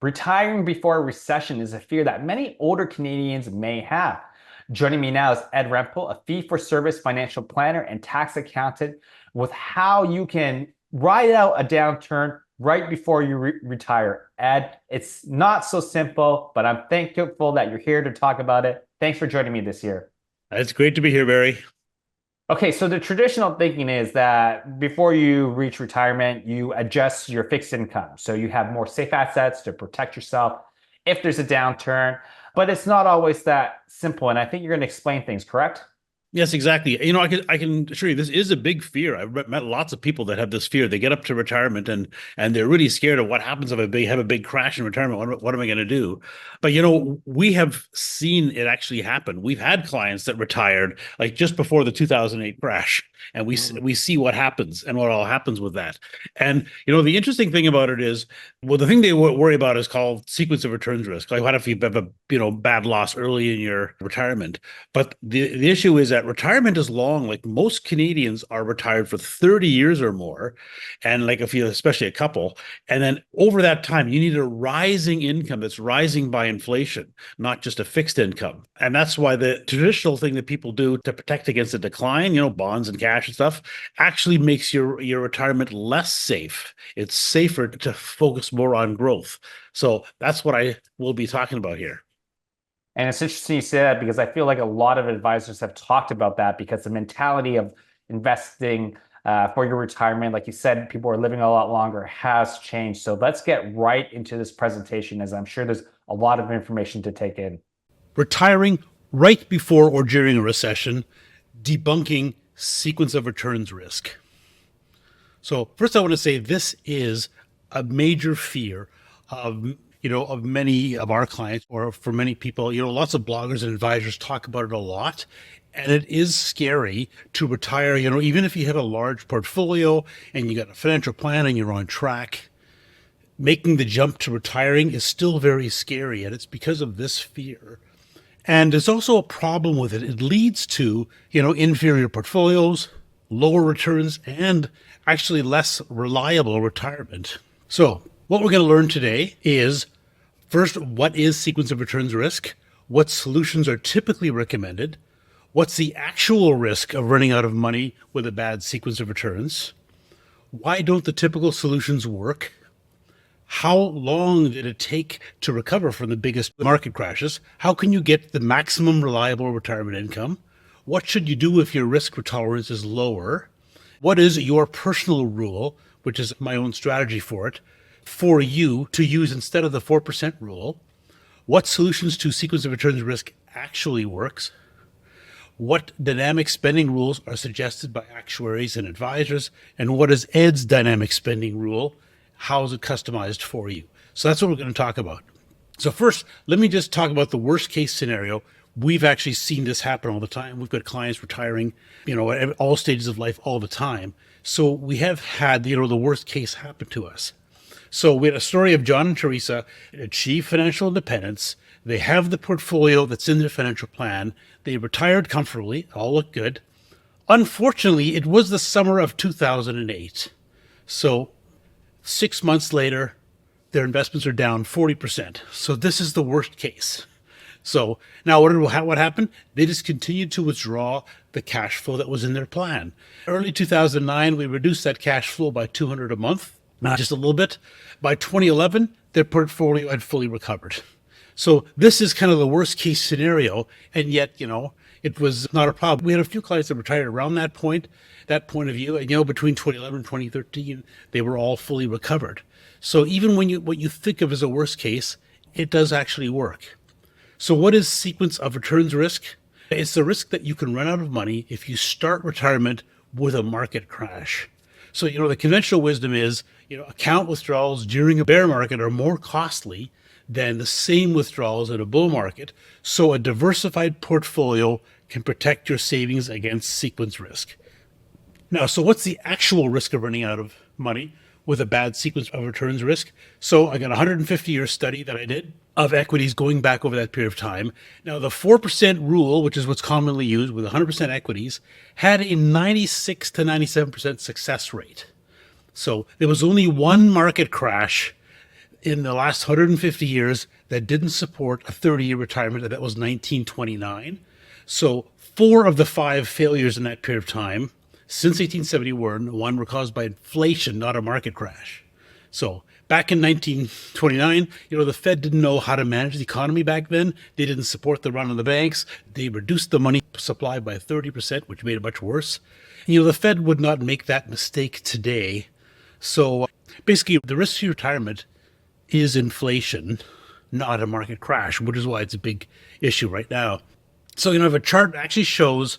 Retiring before a recession is a fear that many older Canadians may have. Joining me now is Ed Rempel, a fee-for-service financial planner and tax accountant, with how you can ride out a downturn right before you retire. Ed, it's not so simple, but I'm thankful that you're here to talk about it. Thanks for joining me this year. It's great to be here, Barry. Okay, so the traditional thinking is that before you reach retirement, you adjust your fixed income. So you have more safe assets to protect yourself if there's a downturn, but it's not always that simple. And I think you're going to explain things, correct? Yes, exactly. I can assure you this is a big fear. I've met lots of people that have this fear. They get up to retirement and they're really scared of what happens if I have a big crash in retirement. What am I going to do? But we have seen it actually happen. We've had clients that retired like just before the 2008 crash, and we see what happens and what all happens with that. And the interesting thing about it is, well, the thing they worry about is called sequence of returns risk. Like, what if you have a bad loss early in your retirement? But the issue is that retirement is long. Like, most Canadians are retired for 30 years or more. And like, if you, especially a couple, and then over that time, you need a rising income that's rising by inflation, not just a fixed income. And that's why the traditional thing that people do to protect against a decline, bonds and cash and stuff, actually makes your retirement less safe. It's safer to focus more on growth. So that's what I will be talking about here. And it's interesting you say that because I feel like a lot of advisors have talked about that because the mentality of investing for your retirement, like you said, people are living a lot longer, has changed. So let's get right into this presentation, as I'm sure there's a lot of information to take in. Retiring right before or during a recession, debunking sequence of returns risk. So first, I want to say this is a major fear of many of our clients, or for many people. Lots of bloggers and advisors talk about it a lot. And it is scary to retire, even if you have a large portfolio and you got a financial plan and you're on track. Making the jump to retiring is still very scary, and it's because of this fear. And there's also a problem with it. It leads to, inferior portfolios, lower returns, and actually less reliable retirement. So what we're going to learn today is, first, what is sequence of returns risk? What solutions are typically recommended? What's the actual risk of running out of money with a bad sequence of returns? Why don't the typical solutions work? How long did it take to recover from the biggest market crashes? How can you get the maximum reliable retirement income? What should you do if your risk tolerance is lower? What is your personal rule, which is my own strategy for you to use instead of the 4% rule? What solutions to sequence of returns risk actually works? What dynamic spending rules are suggested by actuaries and advisors? And what is Ed's dynamic spending rule? How is it customized for you? So that's what we're going to talk about. So first, let me just talk about the worst case scenario. We've actually seen this happen all the time. We've got clients retiring, at all stages of life all the time. So we have had, the worst case happen to us. So we had a story of John and Teresa achieve financial independence. They have the portfolio that's in their financial plan. They retired comfortably. All looked good. Unfortunately, it was the summer of 2008. So 6 months later, their investments are down 40%. So this is the worst case. So now what happened? They just continued to withdraw the cash flow that was in their plan. Early 2009, we reduced that cash flow by $200 a month, not just a little bit. By 2011, their portfolio had fully recovered. So this is kind of the worst case scenario. And yet, it was not a problem. We had a few clients that retired around that point of view. And, between 2011 and 2013, they were all fully recovered. So even when what you think of as a worst case, it does actually work. So what is sequence of returns risk? It's the risk that you can run out of money if you start retirement with a market crash. So, the conventional wisdom is, account withdrawals during a bear market are more costly than the same withdrawals in a bull market. So a diversified portfolio can protect your savings against sequence risk. Now, so what's the actual risk of running out of money with a bad sequence of returns risk? So I got a 150-year study that I did of equities going back over that period of time. Now, the 4% rule, which is what's commonly used with 100% equities, had a 96 to 97% success rate. So there was only one market crash in the last 150 years that didn't support a 30-year retirement, and that was 1929. So 4 of the 5 failures in that period of time since 1871 were caused by inflation, not a market crash. So back in 1929, the Fed didn't know how to manage the economy back then. They didn't support the run on the banks. They reduced the money supply by 30%, which made it much worse. The Fed would not make that mistake today. So basically, the risk to retirement is inflation, not a market crash, which is why it's a big issue right now. So, if a chart actually shows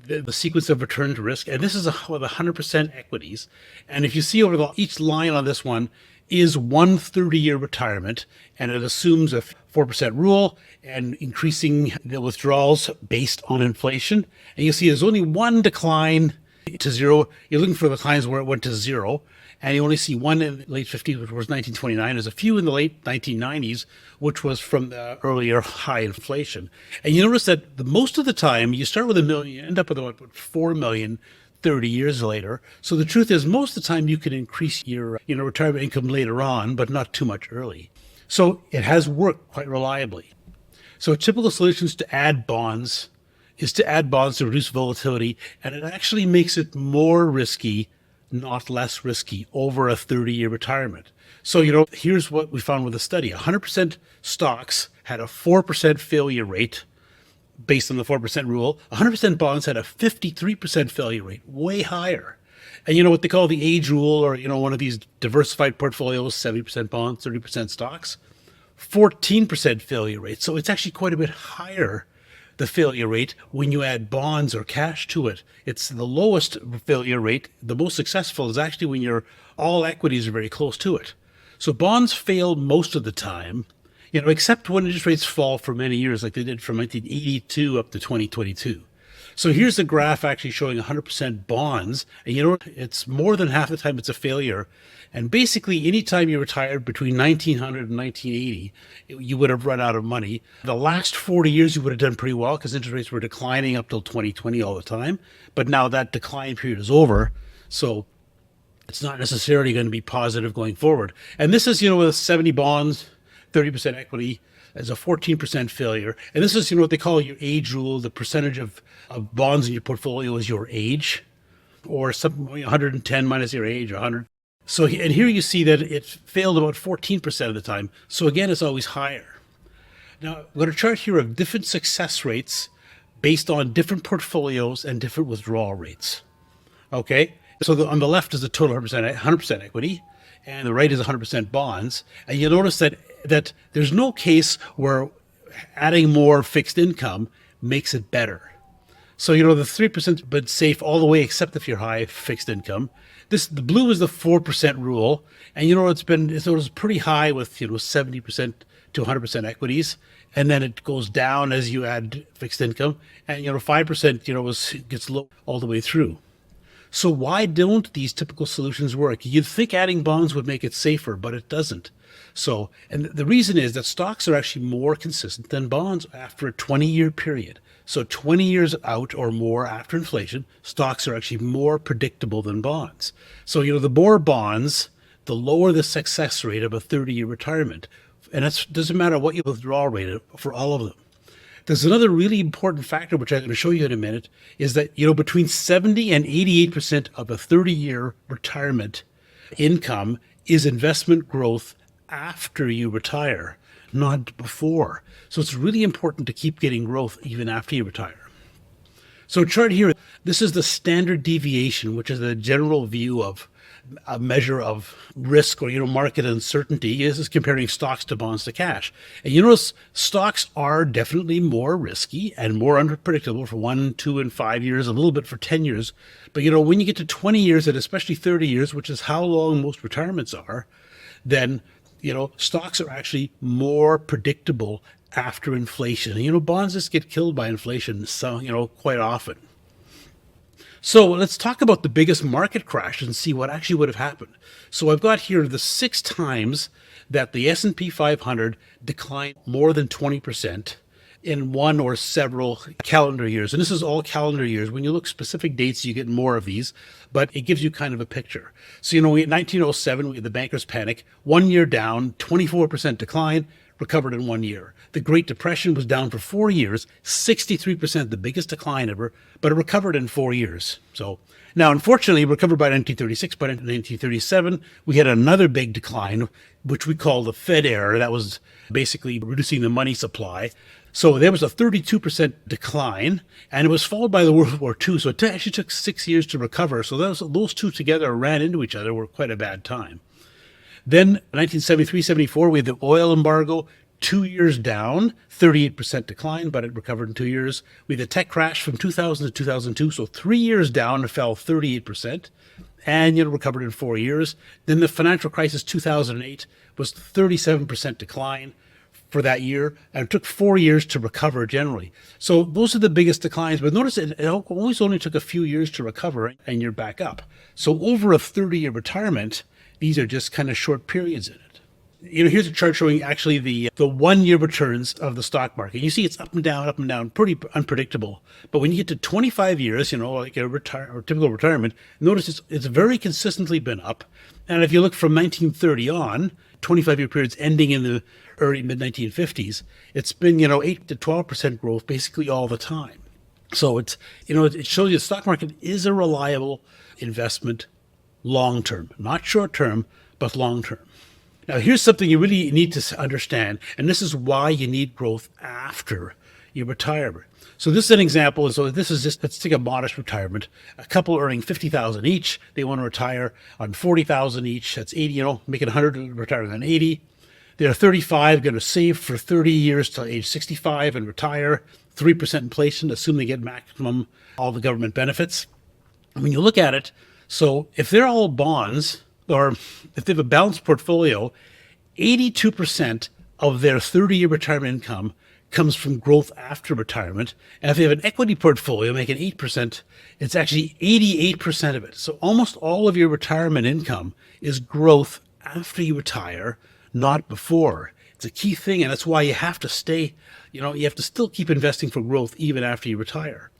the sequence of return to risk, and this is with 100% equities. And if you see over each line on this one is one 30-year retirement, and it assumes a 4% rule and increasing the withdrawals based on inflation. And you see there's only one decline to zero. You're looking for the declines where it went to zero. And you only see one in the late 50s, which was 1929. There's a few in the late 1990s, which was from the earlier high inflation. And you notice that most of the time, you start with $1 million, you end up with about 4 million 30 years later. So the truth is, most of the time, you can increase your retirement income later on, but not too much early. So it has worked quite reliably. So typical solutions to add bonds is to add bonds to reduce volatility, and it actually makes it more risky, not less risky, over a 30-year retirement. So, here's what we found with the study. 100% stocks had a 4% failure rate based on the 4% rule. 100% bonds had a 53% failure rate, way higher. And what they call the age rule, or, one of these diversified portfolios, 70% bonds, 30% stocks, 14% failure rate. So it's actually quite a bit higher, the failure rate, when you add bonds or cash to it. It's the lowest failure rate. The most successful is actually when all equities are very close to it. So bonds fail most of the time, except when interest rates fall for many years, like they did from 1982 up to 2022. So here's the graph actually showing 100% bonds. And it's more than half the time it's a failure. And basically, anytime you retired between 1900 and 1980, you would have run out of money. The last 40 years, you would have done pretty well because interest rates were declining up till 2020 all the time. But now that decline period is over. So it's not necessarily going to be positive going forward. And this is, with 70 bonds, 30% equity, as a 14% failure. And this is, what they call your age rule. The percentage of bonds in your portfolio is your age, or something 110 minus your age, or 100. So, and here you see that it failed about 14% of the time. So again, it's always higher. Now, I'm going to chart here of different success rates based on different portfolios and different withdrawal rates. Okay, so on the left is the total 100% equity, and the right is 100% bonds. And you'll notice that there's no case where adding more fixed income makes it better. So, the 3% but safe all the way, except if you're high fixed income. The blue is the 4% rule. And, it was pretty high with, 70% to 100% equities. And then it goes down as you add fixed income. And, 5%, gets low all the way through. So why don't these typical solutions work? You'd think adding bonds would make it safer, but it doesn't. So, and the reason is that stocks are actually more consistent than bonds after a 20-year period. So 20 years out or more after inflation, stocks are actually more predictable than bonds. So, the more bonds, the lower the success rate of a 30-year retirement. And it doesn't matter what your withdrawal rate is for all of them. There's another really important factor, which I'm going to show you in a minute, is that, between 70 and 88% of a 30-year retirement income is investment growth after you retire, not before. So it's really important to keep getting growth even after you retire. So chart here, this is the standard deviation, which is a general view of a measure of risk or, market uncertainty. This is comparing stocks to bonds to cash. And you notice stocks are definitely more risky and more unpredictable for 1, 2, and 5 years, a little bit for 10 years. But, when you get to 20 years and especially 30 years, which is how long most retirements are, then, stocks are actually more predictable after inflation. And, bonds just get killed by inflation, so, quite often. So let's talk about the biggest market crash and see what actually would have happened. So I've got here the 6 times that the S&P 500 declined more than 20% in one or several calendar years. And this is all calendar years. When you look specific dates, you get more of these, but it gives you kind of a picture. So, we had 1907, we had the bankers' panic, 1 year down, 24% decline, recovered in 1 year. The Great Depression was down for 4 years, 63%, the biggest decline ever, but it recovered in 4 years. So now, unfortunately, it recovered by 1936. By 1937, we had another big decline, which we call the Fed era. That was basically reducing the money supply. So there was a 32% decline, and it was followed by the World War II. So it actually took 6 years to recover. So those two together ran into each other, were quite a bad time. Then 1973-74, we had the oil embargo, 2 years down, 38% decline, but it recovered in 2 years. We had the tech crash from 2000 to 2002, so 3 years down, it fell 38%, and recovered in 4 years. Then the financial crisis 2008 was 37% decline for that year, and it took 4 years to recover generally. So those are the biggest declines, but notice it always only took a few years to recover, and you're back up. So over a 30-year retirement, these are just kind of short periods in it. Here's a chart showing actually the 1 year returns of the stock market. You see it's up and down, pretty unpredictable. But when you get to 25 years, like a typical retirement, notice it's very consistently been up. And if you look from 1930 on, 25-year periods ending in the early mid-1950s, it's been, 8 to 12% growth basically all the time. So it shows you the stock market is a reliable investment long-term, not short-term, but long-term. Now, here's something you really need to understand, and this is why you need growth after you retire. So this is an example. So this is just, let's take a modest retirement. A couple earning $50,000 each. They want to retire on $40,000 each. That's 80, making 100, retiring on 80. They're 35, going to save for 30 years till age 65 and retire. 3% inflation, assume they get maximum all the government benefits. And when you look at it, so if they're all bonds, or if they have a balanced portfolio, 82% of their 30-year retirement income comes from growth after retirement. And if they have an equity portfolio making 8%, it's actually 88% of it. So almost all of your retirement income is growth after you retire, not before. It's a key thing, and that's why you have to stay, you have to still keep investing for growth even after you retire.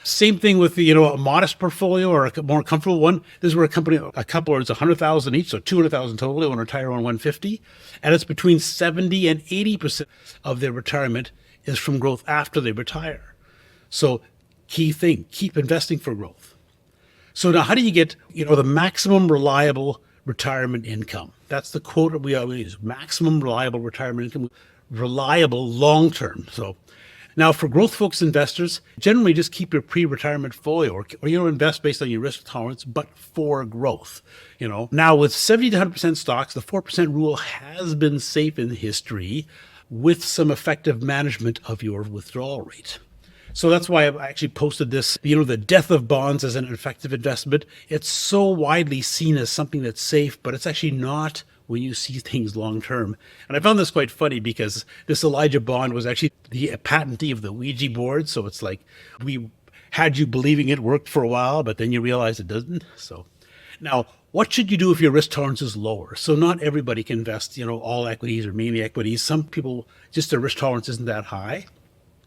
Same thing with a modest portfolio or a more comfortable one. This is where a couple earns 100,000 each, so 200,000 total. They want to retire on 150, and it's between 70 and 80% of their retirement is from growth after they retire. So, key thing: keep investing for growth. So now, how do you get the maximum reliable retirement income? That's the quote we always use: maximum reliable retirement income, reliable long term. So. Now, for growth-focused investors, generally just keep your pre-retirement portfolio or invest based on your risk tolerance, but for growth. Now, with 70 to 100% stocks, the 4% rule has been safe in history with some effective management of your withdrawal rate. So that's why I've actually posted this, the death of bonds as an effective investment. It's so widely seen as something that's safe, but it's actually not when you see things long term. And I found this quite funny because this Elijah Bond was actually the patentee of the Ouija board. So it's like we had you believing it worked for a while, but then you realize it doesn't. So now, what should you do if your risk tolerance is lower? So not everybody can invest, all equities or mainly equities. Some people, just their risk tolerance isn't that high.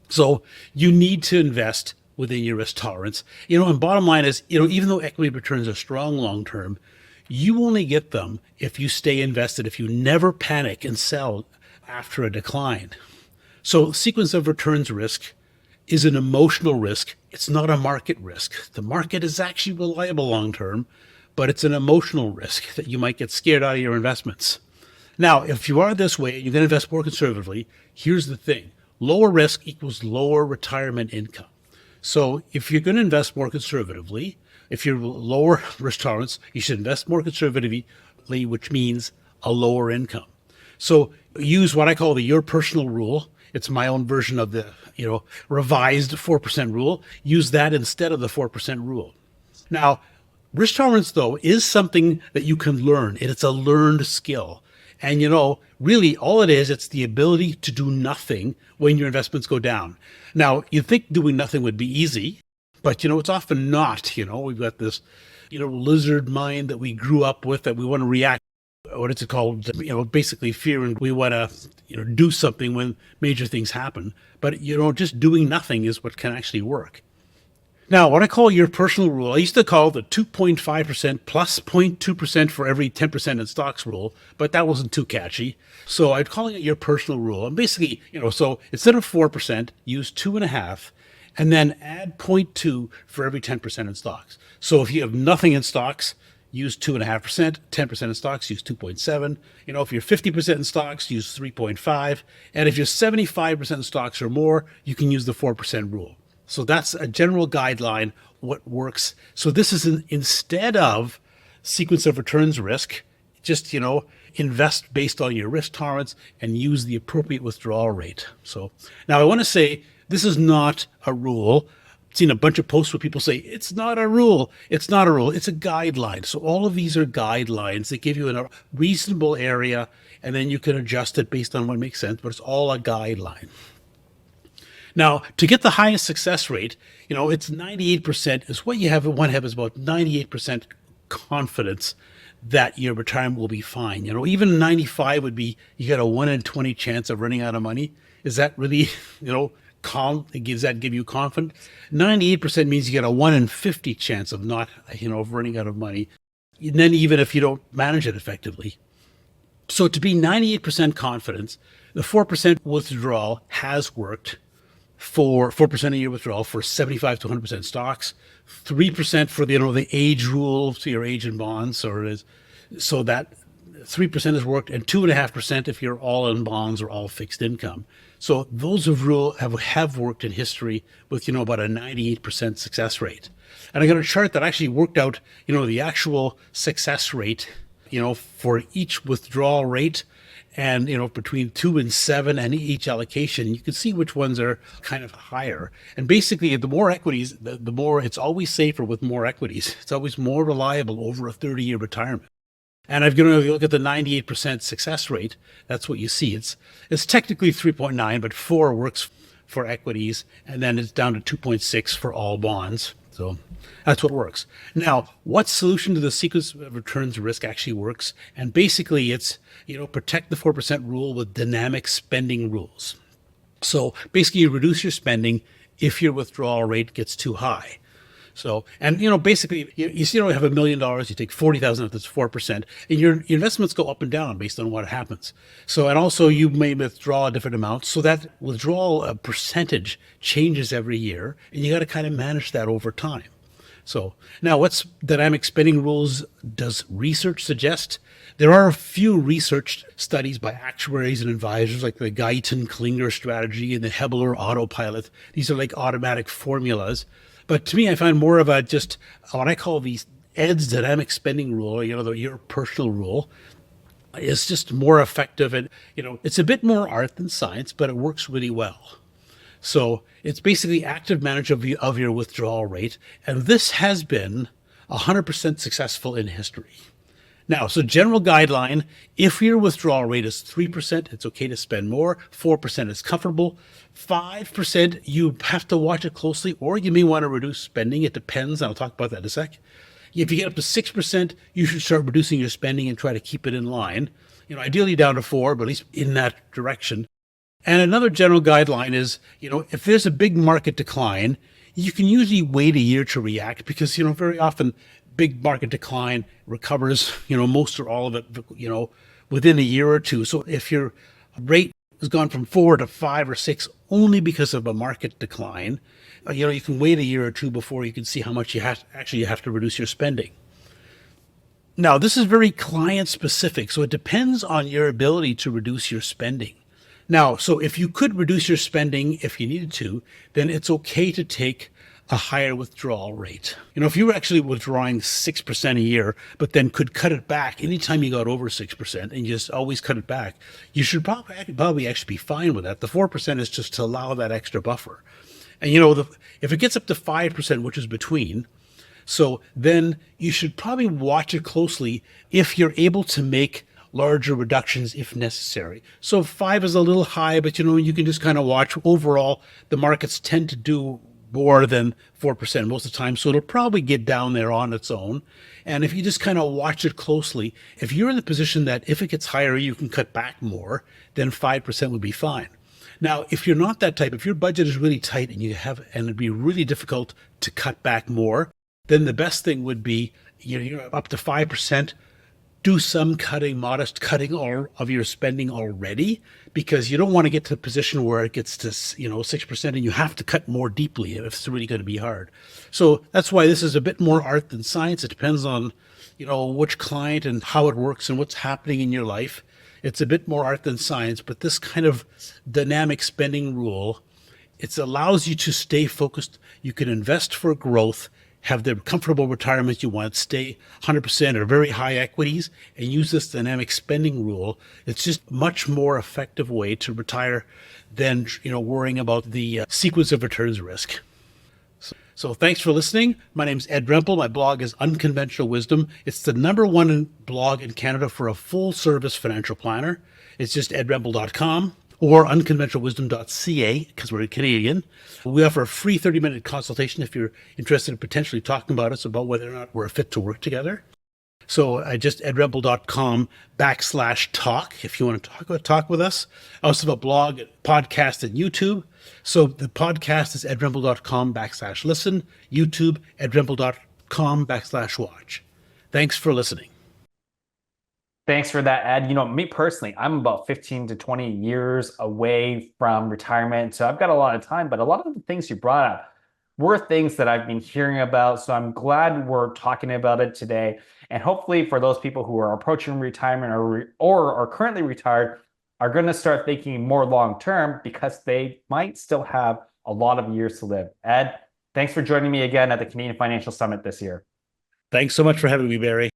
So you need to invest within your risk tolerance. And bottom line is, even though equity returns are strong long term, you only get them if you stay invested, if you never panic and sell after a decline. So sequence of returns risk is an emotional risk. It's not a market risk. The market is actually reliable long term, but it's an emotional risk that you might get scared out of your investments. Now, if you are this way, you're going to invest more conservatively. Here's the thing: lower risk equals lower retirement income. So if you're going to invest more conservatively, if you're lower risk tolerance, you should invest more conservatively, which means a lower income. So use what I call the your personal rule. It's my own version of the revised 4% rule. Use that instead of the 4% rule. Now, risk tolerance, though, is something that you can learn. It's a learned skill. And, really all it is, it's the ability to do nothing when your investments go down. Now, you'd think doing nothing would be easy, but, it's often not. We've got this, lizard mind that we grew up with, that we want to react what is it called? Basically fear, and we want to, do something when major things happen. But, just doing nothing is what can actually work. Now, what I call your personal rule, I used to call the 2.5% plus 0.2% for every 10% in stocks rule, but that wasn't too catchy. So I'd call it your personal rule. And basically, so instead of 4%, use 2.5, and then add 0.2 for every 10% in stocks. So if you have nothing in stocks, use 2.5%, 10% in stocks, use 2.7. If you're 50% in stocks, use 3.5. And if you're 75% in stocks or more, you can use the 4% rule. So that's a general guideline, what works. So this is instead of sequence of returns risk, just, invest based on your risk tolerance and use the appropriate withdrawal rate. So now I want to say this is not a rule. I've seen a bunch of posts where people say, it's not a rule. It's not a rule. It's a guideline. So all of these are guidelines that give you a reasonable area, and then you can adjust it based on what makes sense, but it's all a guideline. Now, to get the highest success rate, it's 98% is what you have. One have is about 98% confidence that your retirement will be fine. Even 95 would be, you got a 1 in 20 chance of running out of money. Is that really, calm? Does that give you confidence? 98% means you get a 1 in 50 chance of not, of running out of money. And then even if you don't manage it effectively. So to be 98% confidence, the 4% withdrawal has worked. For 4% of your withdrawal for 75 to 100% stocks, 3% for the age rule, so your age in bonds, so that 3% has worked, and 2.5% if you're all in bonds or all fixed income. So those have worked in history with about a 98% success rate. And I got a chart that actually worked out the actual success rate for each withdrawal rate. And, between 2 and 7 and each allocation, you can see which ones are kind of higher. And basically, the more equities, the more, it's always safer with more equities. It's always more reliable over a 30-year retirement. And if you look at the 98% success rate, that's what you see. It's technically 3.9, but 4 works for equities, and then it's down to 2.6 for all bonds. So that's what works. Now, what solution to the sequence of returns risk actually works? And basically it's, protect the 4% rule with dynamic spending rules. So basically you reduce your spending if your withdrawal rate gets too high. So, and basically you see, you have $1 million, you take 40,000 if it's 4%, and your investments go up and down based on what happens. So, and also you may withdraw a different amount. So that withdrawal percentage changes every year, and you got to kind of manage that over time. So now what's dynamic spending rules does research suggest? There are a few research studies by actuaries and advisors like the Guyton-Klinger strategy and the Hebler autopilot. These are like automatic formulas. But to me, I find more of just what I call Ed's dynamic spending rule, your personal rule, is just more effective. And, it's a bit more art than science, but it works really well. So it's basically active management of your withdrawal rate. And this has been 100% successful in history. Now, so general guideline, if your withdrawal rate is 3%, it's okay to spend more. 4% is comfortable. 5%, you have to watch it closely, or you may want to reduce spending. It depends. I'll talk about that in a sec. If you get up to 6%, you should start reducing your spending and try to keep it in line. Ideally down to 4, but at least in that direction. And another general guideline is, if there's a big market decline, you can usually wait a year to react because, very often big market decline recovers, most or all of it, within a year or two. So if your rate has gone from 4 to 5 or 6 only because of a market decline, you can wait a year or two before you can see how much you have to reduce your spending. Now, this is very client specific, so it depends on your ability to reduce your spending. Now, so if you could reduce your spending if you needed to, then it's okay to take a higher withdrawal rate. If you were actually withdrawing 6% a year, but then could cut it back anytime you got over 6% and you just always cut it back, you should probably actually be fine with that. The 4% is just to allow that extra buffer. And if it gets up to 5%, which is between, so then you should probably watch it closely if you're able to make larger reductions if necessary. So 5 is a little high, but you can just kind of watch. Overall, the markets tend to do more than 4% most of the time. So it'll probably get down there on its own. And if you just kind of watch it closely, if you're in the position that if it gets higher, you can cut back more, then 5% would be fine. Now, if you're not that type, if your budget is really tight and it'd be really difficult to cut back more, then the best thing would be you're up to 5%. Do some cutting, modest cutting of your spending already, because you don't want to get to a position where it gets to 6% and you have to cut more deeply if it's really going to be hard. So that's why this is a bit more art than science. It depends on which client and how it works and what's happening in your life. It's a bit more art than science, but this kind of dynamic spending rule, it allows you to stay focused. You can invest for growth, have the comfortable retirement you want, stay 100% or very high equities, and use this dynamic spending rule. It's just a much more effective way to retire than worrying about the sequence of returns risk. So thanks for listening. My name's Ed Rempel. My blog is Unconventional Wisdom. It's the #1 blog in Canada for a full-service financial planner. It's just edrempel.com. or unconventionalwisdom.ca, because we're Canadian. We offer a free 30-minute consultation if you're interested in potentially talking about us, about whether or not we're a fit to work together. So just edrempel.com/talk if you want to talk with us. I also have a blog, podcast, and YouTube. So the podcast is edrempel.com/listen, YouTube, edrempel.com/watch. Thanks for listening. Thanks for that, Ed. Me personally, I'm about 15 to 20 years away from retirement. So I've got a lot of time, but a lot of the things you brought up were things that I've been hearing about. So I'm glad we're talking about it today. And hopefully for those people who are approaching retirement or are currently retired, are going to start thinking more long-term, because they might still have a lot of years to live. Ed, thanks for joining me again at the Canadian Financial Summit this year. Thanks so much for having me, Barry.